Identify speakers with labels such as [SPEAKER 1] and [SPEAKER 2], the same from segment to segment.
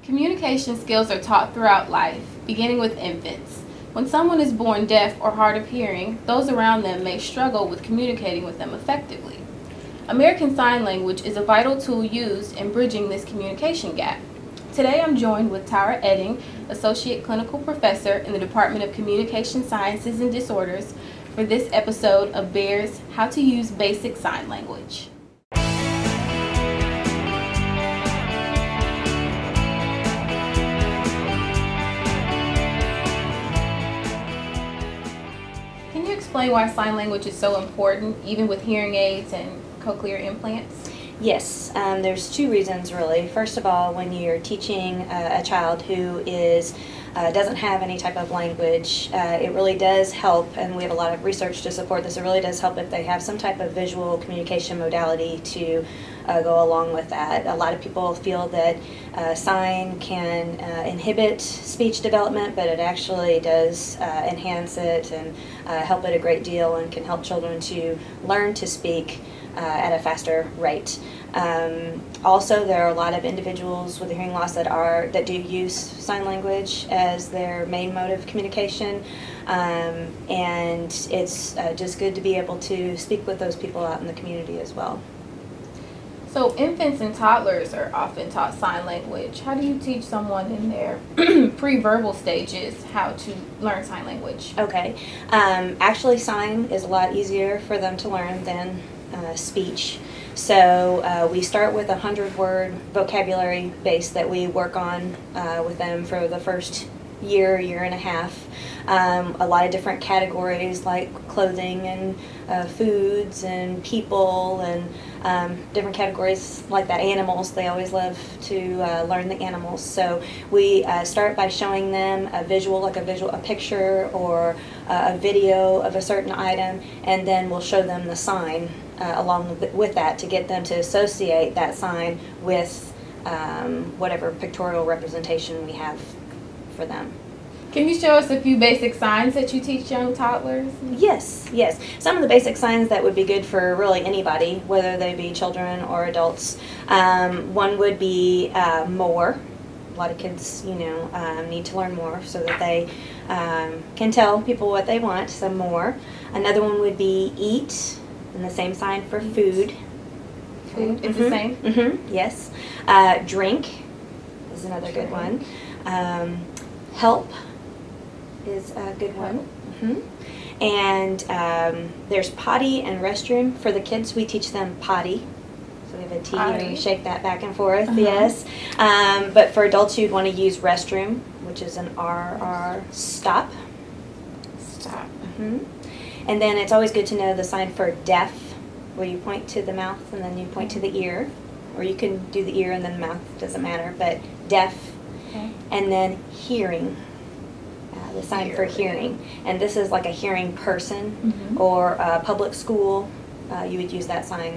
[SPEAKER 1] Communication skills are taught throughout life, beginning with infants. When someone is born deaf or hard of hearing, those around them may struggle with communicating with them effectively. American Sign Language is a vital tool used in bridging this communication gap. Today I'm joined with Tara Oetting, Associate Clinical Professor in the Department of Communication Sciences and Disorders, for this episode of BEARS How to Use Basic Sign Language. Can you explain why sign language is so important, even with hearing aids and cochlear implants?
[SPEAKER 2] Yes, there's two reasons really. First of all, when you're teaching a child who doesn't have any type of language, it really does help, and we have a lot of research to support this, it really does help if they have some type of visual communication modality to go along with that. A lot of people feel that sign can inhibit speech development, but it actually does enhance it and help it a great deal, and can help children to learn to speak at a faster rate. Also, there are a lot of individuals with a hearing loss that do use sign language as their main mode of communication, and it's just good to be able to speak with those people out in the community as well.
[SPEAKER 1] So infants and toddlers are often taught sign language. How do you teach someone in their pre-verbal stages how to learn sign language?
[SPEAKER 2] Okay, actually sign is a lot easier for them to learn than speech. So we start with 100-word vocabulary base that we work on with them for the first year and a half. A lot of different categories like clothing and foods and people and different categories like that. Animals, they always love to learn the animals. So we start by showing them a visual, a picture or a video of a certain item, and then we'll show them the sign along with that to get them to associate that sign with whatever pictorial representation we have for them.
[SPEAKER 1] Can you show us a few basic signs that you teach young toddlers?
[SPEAKER 2] Yes. Some of the basic signs that would be good for really anybody, whether they be children or adults. One would be more. A lot of kids, need to learn more so that they can tell people what they want, so more. Another one would be eat, and the same sign for food.
[SPEAKER 1] Food, it's the same?
[SPEAKER 2] Mm-hmm. Yes. Drink is another good one. Help is a good one. Mm-hmm. And there's potty and restroom. For the kids, we teach them potty. So we have a T and we shake that back and forth, yes. But for adults, you'd want to use restroom, which is an RR, stop.
[SPEAKER 1] Stop.
[SPEAKER 2] Mm-hmm. And then it's always good to know the sign for deaf, where you point to the mouth and then you point to the ear. Or you can do the ear and then the mouth, doesn't matter, but deaf.
[SPEAKER 1] Okay.
[SPEAKER 2] And then hearing. The sign for hearing, and this is like a hearing person or a public school. You would use that sign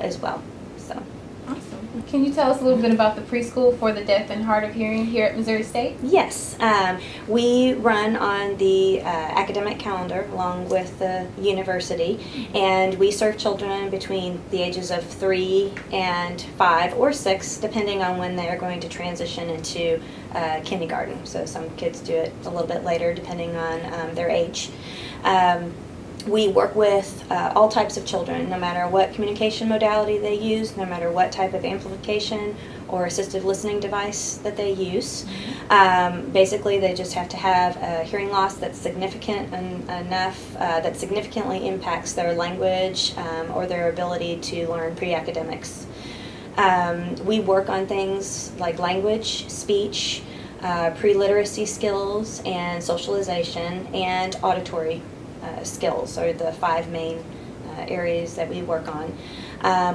[SPEAKER 2] as well. So
[SPEAKER 1] awesome. Can you tell us a little bit about the preschool for the deaf and hard of hearing here at Missouri State?
[SPEAKER 2] Yes, we run on the academic calendar along with the university, and we serve children between the ages of 3 and 5 or 6, depending on when they are going to transition into kindergarten. So some kids do it a little bit later depending on their age. We work with all types of children, no matter what communication modality they use, no matter what type of amplification or assistive listening device that they use. Basically, they just have to have a hearing loss that's significant enough that significantly impacts their language or their ability to learn pre-academics. We work on things like language, speech, pre-literacy skills, and socialization, and auditory skills are the 5 main areas that we work on.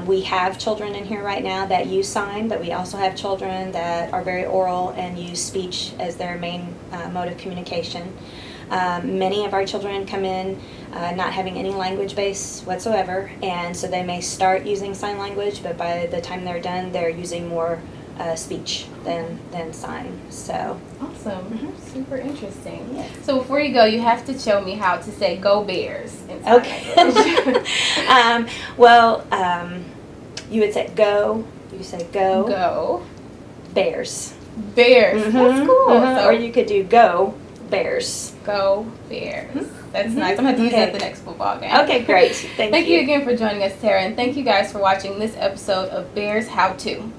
[SPEAKER 2] We have children in here right now that use sign, but we also have children that are very oral and use speech as their main mode of communication. Many of our children come in not having any language base whatsoever, and so they may start using sign language, but by the time they're done, they're using more speech than sign. So
[SPEAKER 1] awesome. Super interesting. Yes. So before you go, you have to show me how to say "Go Bears" in sign language.
[SPEAKER 2] You would say go. You say go.
[SPEAKER 1] Go.
[SPEAKER 2] Bears.
[SPEAKER 1] Bears.
[SPEAKER 2] Mhm,
[SPEAKER 1] That's cool.
[SPEAKER 2] mhm.
[SPEAKER 1] So
[SPEAKER 2] Or you could do Go Bears.
[SPEAKER 1] go Bears. That's
[SPEAKER 2] Mhm.
[SPEAKER 1] nice. I'm going to have to use that
[SPEAKER 2] Okay.
[SPEAKER 1] at the next football game.
[SPEAKER 2] Okay, great. Thank
[SPEAKER 1] Thank you
[SPEAKER 2] you.
[SPEAKER 1] again for joining us, Tara, and thank you guys for watching this episode of Bears How To.